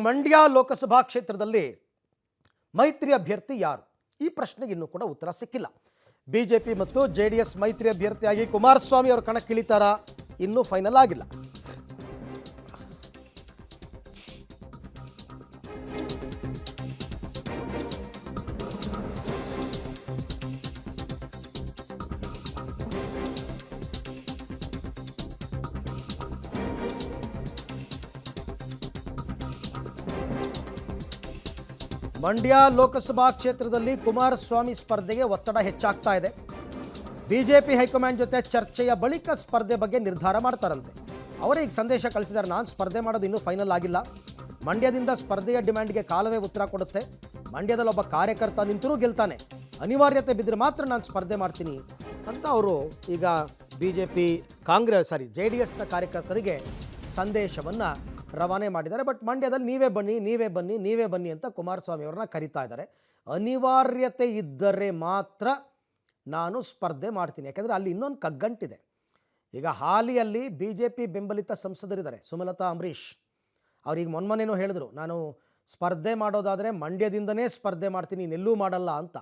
ಮಂಡ್ಯ ಲೋಕಸಭಾ ಕ್ಷೇತ್ರದಲ್ಲಿ ಮೈತ್ರಿ ಅಭ್ಯರ್ಥಿ ಯಾರು? ಈ ಪ್ರಶ್ನೆಗೆ ಇನ್ನೂ ಕೂಡ ಉತ್ತರ ಸಿಕ್ಕಿಲ್ಲ. ಬಿಜೆಪಿ ಮತ್ತು ಜೆಡಿಎಸ್ ಮೈತ್ರಿ ಅಭ್ಯರ್ಥಿಯಾಗಿ ಕುಮಾರಸ್ವಾಮಿ ಅವರು ಕಣಕ್ಕಿಳಿತಾರಾ? ಇನ್ನೂ ಫೈನಲ್ ಆಗಿಲ್ಲ. ಮಂಡ್ಯ ಲೋಕಸಭಾ ಕ್ಷೇತ್ರದಲ್ಲಿ ಕುಮಾರಸ್ವಾಮಿ ಸ್ಪರ್ಧೆಗೆ ಒತ್ತಡ ಹೆಚ್ಚಾಗ್ತಾ ಇದೆ. ಬಿಜೆಪಿ ಹೈಕಮಾಂಡ್ ಜೊತೆ ಚರ್ಚೆಯ ಬಳಿಕ ಸ್ಪರ್ಧೆ ಬಗ್ಗೆ ನಿರ್ಧಾರ ಮಾಡ್ತಾರಂತೆ. ಅವರೀಗ ಸಂದೇಶ ಕಳಿಸಿದ್ದಾರೆ, ನಾನು ಸ್ಪರ್ಧೆ ಮಾಡೋದು ಇನ್ನೂ ಫೈನಲ್ ಆಗಿಲ್ಲ. ಮಂಡ್ಯದಿಂದ ಸ್ಪರ್ಧೆಯ ಡಿಮ್ಯಾಂಡ್ಗೆ ಕಾಲವೇ ಉತ್ತರ ಕೊಡುತ್ತೆ. ಮಂಡ್ಯದಲ್ಲಿ ಒಬ್ಬ ಕಾರ್ಯಕರ್ತ ನಿಂತರೂ ಗೆಲ್ತಾನೆ, ಅನಿವಾರ್ಯತೆ ಬಿದ್ದರೆ ಮಾತ್ರ ನಾನು ಸ್ಪರ್ಧೆ ಮಾಡ್ತೀನಿ ಅಂತ ಅವರು ಈಗ ಜೆ ಡಿ ಎಸ್ನ ಕಾರ್ಯಕರ್ತರಿಗೆ ಸಂದೇಶವನ್ನು ರವಾನೆ ಮಾಡಿದ್ದಾರೆ. ಬಟ್ ಮಂಡ್ಯದಲ್ಲಿ ನೀವೇ ಬನ್ನಿ ಅಂತ ಕುಮಾರಸ್ವಾಮಿ ಅವ್ರನ್ನ ಕರೀತಾ ಇದ್ದಾರೆ. ಅನಿವಾರ್ಯತೆ ಇದ್ದರೆ ಮಾತ್ರ ನಾನು ಸ್ಪರ್ಧೆ ಮಾಡ್ತೀನಿ, ಯಾಕೆಂದರೆ ಅಲ್ಲಿ ಇನ್ನೊಂದು ಕಗ್ಗಂಟಿದೆ. ಈಗ ಹಾಲಿಯಲ್ಲಿ BJP ಬೆಂಬಲಿತ ಸಂಸದರಿದ್ದಾರೆ, ಸುಮಲತಾ ಅಂಬರೀಷ್ ಅವ್ರಿಗೆ ಮೊನ್ನೆನೂ ಹೇಳಿದ್ರು, ನಾನು ಸ್ಪರ್ಧೆ ಮಾಡೋದಾದರೆ ಮಂಡ್ಯದಿಂದನೇ ಸ್ಪರ್ಧೆ ಮಾಡ್ತೀನಿ, ಇನ್ನೆಲ್ಲೂ ಮಾಡಲ್ಲ ಅಂತ.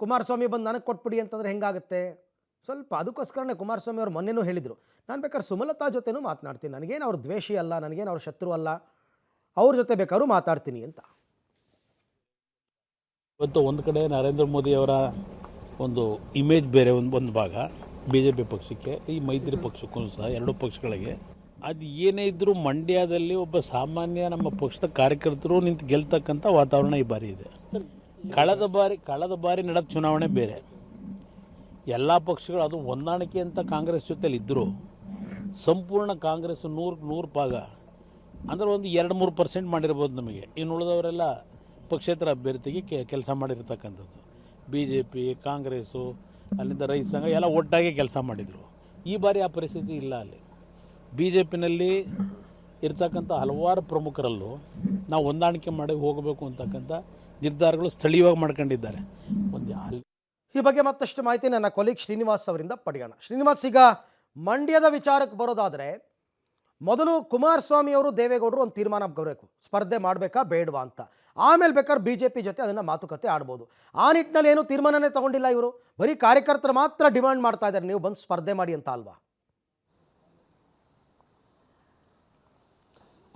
ಕುಮಾರಸ್ವಾಮಿ ಬಂದು ನನಗೆ ಕೊಟ್ಬಿಡಿ ಅಂತಂದರೆ ಹೆಂಗಾಗುತ್ತೆ? ಸ್ವಲ್ಪ ಅದಕ್ಕೋಸ್ಕರನೇ ಕುಮಾರಸ್ವಾಮಿ ಅವರು ಮೊನ್ನೆನೂ ಹೇಳಿದರು, ನಾನು ಬೇಕಾದ್ರೆ ಸುಮಲತಾ ಜೊತೆನೂ ಮಾತನಾಡ್ತೀನಿ, ನನಗೇನು ಅವ್ರ ದ್ವೇಷಿ ಅಲ್ಲ, ನನಗೇನು ಅವ್ರ ಶತ್ರು ಅಲ್ಲ, ಅವ್ರ ಜೊತೆ ಬೇಕಾದ್ರೂ ಮಾತಾಡ್ತೀನಿ ಅಂತ. ಇವತ್ತು ಒಂದು ಕಡೆ ನರೇಂದ್ರ ಮೋದಿ ಅವರ ಒಂದು ಇಮೇಜ್ ಬೇರೆ ಒಂದು ಭಾಗ BJP ಪಕ್ಷಕ್ಕೆ, ಈ ಮೈತ್ರಿ ಪಕ್ಷಕ್ಕೂ ಸಹ ಎರಡು ಪಕ್ಷಗಳಿಗೆ. ಅದು ಏನೇ ಇದ್ದರೂ ಮಂಡ್ಯದಲ್ಲಿ ಒಬ್ಬ ಸಾಮಾನ್ಯ ನಮ್ಮ ಪಕ್ಷದ ಕಾರ್ಯಕರ್ತರು ನಿಂತು ಗೆಲ್ತಕ್ಕಂಥ ವಾತಾವರಣ ಈ ಬಾರಿ ಇದೆ. ಕಳೆದ ಬಾರಿ ನಡೆದ ಚುನಾವಣೆ ಬೇರೆ. ಎಲ್ಲ ಪಕ್ಷಗಳು ಅದು ಹೊಂದಾಣಿಕೆ ಅಂತ ಕಾಂಗ್ರೆಸ್ ಜೊತೆಲಿ ಇದ್ದರು, ಸಂಪೂರ್ಣ ಕಾಂಗ್ರೆಸ್ 100 ಭಾಗ ಅಂದರೆ ಒಂದು 2-3% ಮಾಡಿರ್ಬೋದು ನಮಗೆ. ಇನ್ನು ಉಳಿದವರೆಲ್ಲ ಪಕ್ಷೇತರ ಅಭ್ಯರ್ಥಿಗೆ ಕೆಲಸ ಮಾಡಿರ್ತಕ್ಕಂಥದ್ದು. BJP, ಕಾಂಗ್ರೆಸ್ಸು, ಅಲ್ಲಿಂದ ರೈತ ಸಂಘ ಎಲ್ಲ ಒಟ್ಟಾಗಿ ಕೆಲಸ ಮಾಡಿದರು. ಈ ಬಾರಿ ಆ ಪರಿಸ್ಥಿತಿ ಇಲ್ಲ. ಅಲ್ಲಿ BJPನಲ್ಲಿ ಇರ್ತಕ್ಕಂಥ ಹಲವಾರು ಪ್ರಮುಖರಲ್ಲೂ ನಾವು ಹೊಂದಾಣಿಕೆ ಮಾಡಿ ಹೋಗಬೇಕು ಅಂತಕ್ಕಂಥ ನಿರ್ಧಾರಗಳು ಸ್ಥಳೀಯವಾಗಿ ಮಾಡ್ಕೊಂಡಿದ್ದಾರೆ. ಈ ಬಗ್ಗೆ ಮತ್ತಷ್ಟು ಮಾಹಿತಿ ನನ್ನ ಕೊಲೀಗ್ ಶ್ರೀನಿವಾಸ್ ಅವರಿಂದ ಪಡೆಯೋಣ. ಶ್ರೀನಿವಾಸ್, ಈಗ ಮಂಡ್ಯದ ವಿಚಾರಕ್ಕೆ ಬರೋದಾದರೆ ಮೊದಲು ಕುಮಾರಸ್ವಾಮಿ ಅವರು ದೇವೇಗೌಡರು ಒಂದು ತೀರ್ಮಾನ ಬರಬೇಕು, ಸ್ಪರ್ಧೆ ಮಾಡಬೇಕಾ ಬೇಡವಾ ಅಂತ. ಆಮೇಲೆ ಬೇಕಾದ್ರೆ BJP ಜೊತೆ ಅದನ್ನು ಮಾತುಕತೆ ಆಡ್ಬೋದು. ಆ ನಿಟ್ಟಿನಲ್ಲಿ ಏನೂ ತೀರ್ಮಾನನೇ ತಗೊಂಡಿಲ್ಲ ಇವರು, ಬರೀ ಕಾರ್ಯಕರ್ತರು ಮಾತ್ರ ಡಿಮ್ಯಾಂಡ್ ಮಾಡ್ತಾ ಇದ್ದಾರೆ, ನೀವು ಬಂದು ಸ್ಪರ್ಧೆ ಮಾಡಿ ಅಂತ ಅಲ್ವಾ?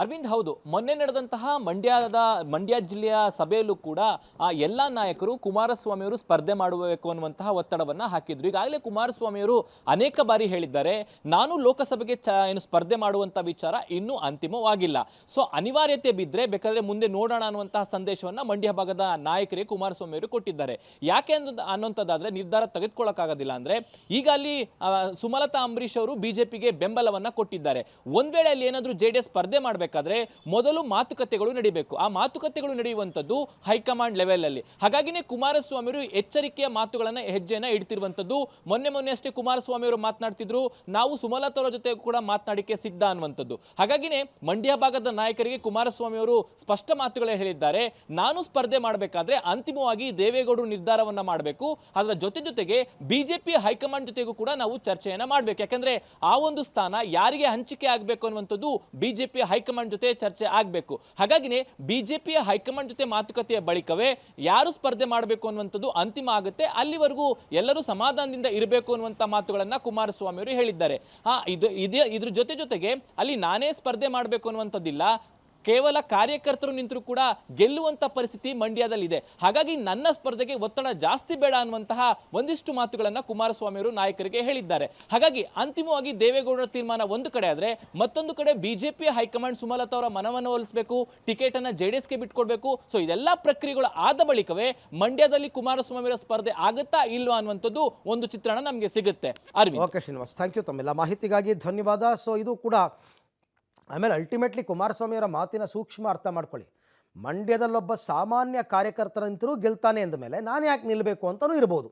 ಅರವಿಂದ್, ಹೌದು. ಮೊನ್ನೆ ನಡೆದಂತಹ ಮಂಡ್ಯ ಜಿಲ್ಲೆಯ ಸಭೆಯಲ್ಲೂ ಕೂಡ ಎಲ್ಲ ನಾಯಕರು ಕುಮಾರಸ್ವಾಮಿಯವರು ಸ್ಪರ್ಧೆ ಮಾಡಬೇಕು ಅನ್ನುವಂತಹ ಒತ್ತಡವನ್ನು ಹಾಕಿದ್ರು. ಈಗಾಗಲೇ ಕುಮಾರಸ್ವಾಮಿಯವರು ಅನೇಕ ಬಾರಿ ಹೇಳಿದ್ದಾರೆ, ನಾನು ಲೋಕಸಭೆಗೆ ಸ್ಪರ್ಧೆ ಮಾಡುವಂಥ ವಿಚಾರ ಇನ್ನೂ ಅಂತಿಮವಾಗಿಲ್ಲ, ಸೊ ಅನಿವಾರ್ಯತೆ ಬಿದ್ದರೆ ಬೇಕಾದರೆ ಮುಂದೆ ನೋಡೋಣ ಅನ್ನುವಂತಹ ಸಂದೇಶವನ್ನು ಮಂಡ್ಯ ಭಾಗದ ನಾಯಕರಿಗೆ ಕುಮಾರಸ್ವಾಮಿಯವರು ಕೊಟ್ಟಿದ್ದಾರೆ. ಯಾಕೆ ಅನ್ನೋಂಥದ್ದಾದರೆ ನಿರ್ಧಾರ ತೆಗೆದುಕೊಳ್ಳೋಕ್ಕಾಗೋದಿಲ್ಲ ಅಂದರೆ, ಈಗ ಅಲ್ಲಿ ಸುಮಲತಾ ಅಂಬರೀಷ್ ಅವರು BJPಗೆ ಬೆಂಬಲವನ್ನು ಕೊಟ್ಟಿದ್ದಾರೆ. ಒಂದ್ ವೇಳೆ ಅಲ್ಲಿ ಏನಾದರೂ JDS ಸ್ಪರ್ಧೆ ಮಾಡಬೇಕಾದ್ರೆ ಮೊದಲು ಮಾತುಕತೆಗಳು ನಡೀಬೇಕು. ಆ ಮಾತುಕತೆಗಳು ನಡೆಯುವಂಥದ್ದು ಹೈಕಮಾಂಡ್ ಲೆವೆಲ್ ಅಲ್ಲಿ. ಹಾಗಾಗಿನೇ ಕುಮಾರಸ್ವಾಮಿ ಅವರು ಎಚ್ಚರಿಕೆಯ ಮಾತುಗಳನ್ನ ಹೆಜ್ಜೆನ ಇಡ್ತಿರುವಂಥದ್ದು. ಮೊನ್ನೆ ಅಷ್ಟೇ ಕುಮಾರಸ್ವಾಮಿ ಅವರು ಮಾತನಾಡ್ತಿದ್ರು, ನಾವು ಸುಮಲತಾ ಅವರ ಜೊತೆ ಕೂಡ ಮಾತನಾಡಿಕೆ ಸಿದ್ಧ ಅನ್ನುವಂಥದ್ದು. ಹಾಗಾಗಿನೇ ಮಂಡ್ಯ ಭಾಗದ ನಾಯಕರಿಗೆ ಕುಮಾರಸ್ವಾಮಿ ಅವರು ಸ್ಪಷ್ಟ ಮಾತುಗಳೇ ಹೇಳಿದ್ದಾರೆ, ನಾನು ಸ್ಪರ್ಧೆ ಮಾಡಬೇಕಾದ್ರೆ ಅಂತಿಮವಾಗಿ ದೇವೇಗೌಡರು ನಿರ್ಧಾರವನ್ನ ಮಾಡಬೇಕು, ಅದರ ಜೊತೆಗೆ BJP ಹೈಕಮಾಂಡ್ ಜೊತೆಗೂ ಕೂಡ ನಾವು ಚರ್ಚೆಯನ್ನ ಮಾಡಬೇಕು. ಯಾಕಂದ್ರೆ ಆ ಒಂದು ಸ್ಥಾನ ಯಾರಿಗೆ ಹಂಚಿಕೆ ಆಗಬೇಕು ಅನ್ನುವಂಥದ್ದು BJP ಹೈಕಮಾಂಡ್ ಜೊತೆ ಚರ್ಚೆ ಆಗಬೇಕು. ಹಾಗಾಗಿನೇ BJP ಹೈಕಮಾಂಡ್ ಜೊತೆ ಮಾತುಕತೆಯ ಬಳಿಕವೇ ಯಾರು ಸ್ಪರ್ಧೆ ಮಾಡಬೇಕು ಅನ್ನುವಂಥದ್ದು ಅಂತಿಮ ಆಗುತ್ತೆ. ಅಲ್ಲಿವರೆಗೂ ಎಲ್ಲರೂ ಸಮಾಧಾನದಿಂದ ಇರಬೇಕು ಅನ್ನುವಂಥ ಮಾತುಗಳನ್ನ ಕುಮಾರಸ್ವಾಮಿ ಅವರು ಹೇಳಿದ್ದಾರೆ. ಇದ್ರ ಜೊತೆಗೆ ಅಲ್ಲಿ ನಾನೇ ಸ್ಪರ್ಧೆ ಮಾಡಬೇಕು ಅನ್ನುವಂಥದ್ದಿಲ್ಲ, ಕೇವಲ ಕಾರ್ಯಕರ್ತರು ನಿಂತರೂ ಕೂಡ ಗೆಲ್ಲುವಂತ ಪರಿಸ್ಥಿತಿ ಮಂಡ್ಯದಲ್ಲಿದೆ. ಹಾಗಾಗಿ ನನ್ನ ಸ್ಪರ್ಧೆಗೆ ಒತ್ತಡ ಜಾಸ್ತಿ ಬೇಡ ಅನ್ನುವಂತಹ ಒಂದಿಷ್ಟು ಮಾತುಗಳನ್ನ ಕುಮಾರಸ್ವಾಮಿ ಅವರು ನಾಯಕರಿಗೆ ಹೇಳಿದ್ದಾರೆ. ಹಾಗಾಗಿ ಅಂತಿಮವಾಗಿ ದೇವೇಗೌಡರ ತೀರ್ಮಾನ ಒಂದು ಕಡೆ ಆದ್ರೆ, ಮತ್ತೊಂದು ಕಡೆ BJP ಹೈಕಮಾಂಡ್ ಸುಮಲತಾ ಅವರ ಮನವನ್ನು ಒಲಿಸಬೇಕು, ಟಿಕೆಟ್ ಅನ್ನ JDSಗೆ ಬಿಟ್ಕೊಡ್ಬೇಕು. ಸೊ ಇದೆಲ್ಲ ಪ್ರಕ್ರಿಯೆಗಳು ಆದ ಬಳಿಕವೇ ಮಂಡ್ಯದಲ್ಲಿ ಕುಮಾರಸ್ವಾಮಿ ಅವರ ಸ್ಪರ್ಧೆ ಆಗುತ್ತಾ ಇಲ್ವಾ ಅನ್ನುವಂಥದ್ದು ಒಂದು ಚಿತ್ರಣ ನಮಗೆ ಸಿಗುತ್ತೆ. Arvind. Okay Srinivas, thank you, ತಮ್ಮೆಲ್ಲ ಮಾಹಿತಿಗಾಗಿ ಧನ್ಯವಾದ. ಸೊ ಇದು ಕೂಡ ಆಮೇಲೆ ಅಲ್ಟಿಮೇಟ್ಲಿ ಕುಮಾರಸ್ವಾಮಿಯವರ ಮಾತಿನ ಸೂಕ್ಷ್ಮ ಅರ್ಥ ಮಾಡ್ಕೊಳ್ಳಿ. ಮಂಡ್ಯದಲ್ಲೊಬ್ಬ ಸಾಮಾನ್ಯ ಕಾರ್ಯಕರ್ತರಂತರೂ ಗೆಲ್ತಾನೆ ಅಂದ ಮೇಲೆ ನಾನು ಯಾಕೆ ನಿಲ್ಲಬೇಕು ಅಂತಲೂ ಇರ್ಬೋದು.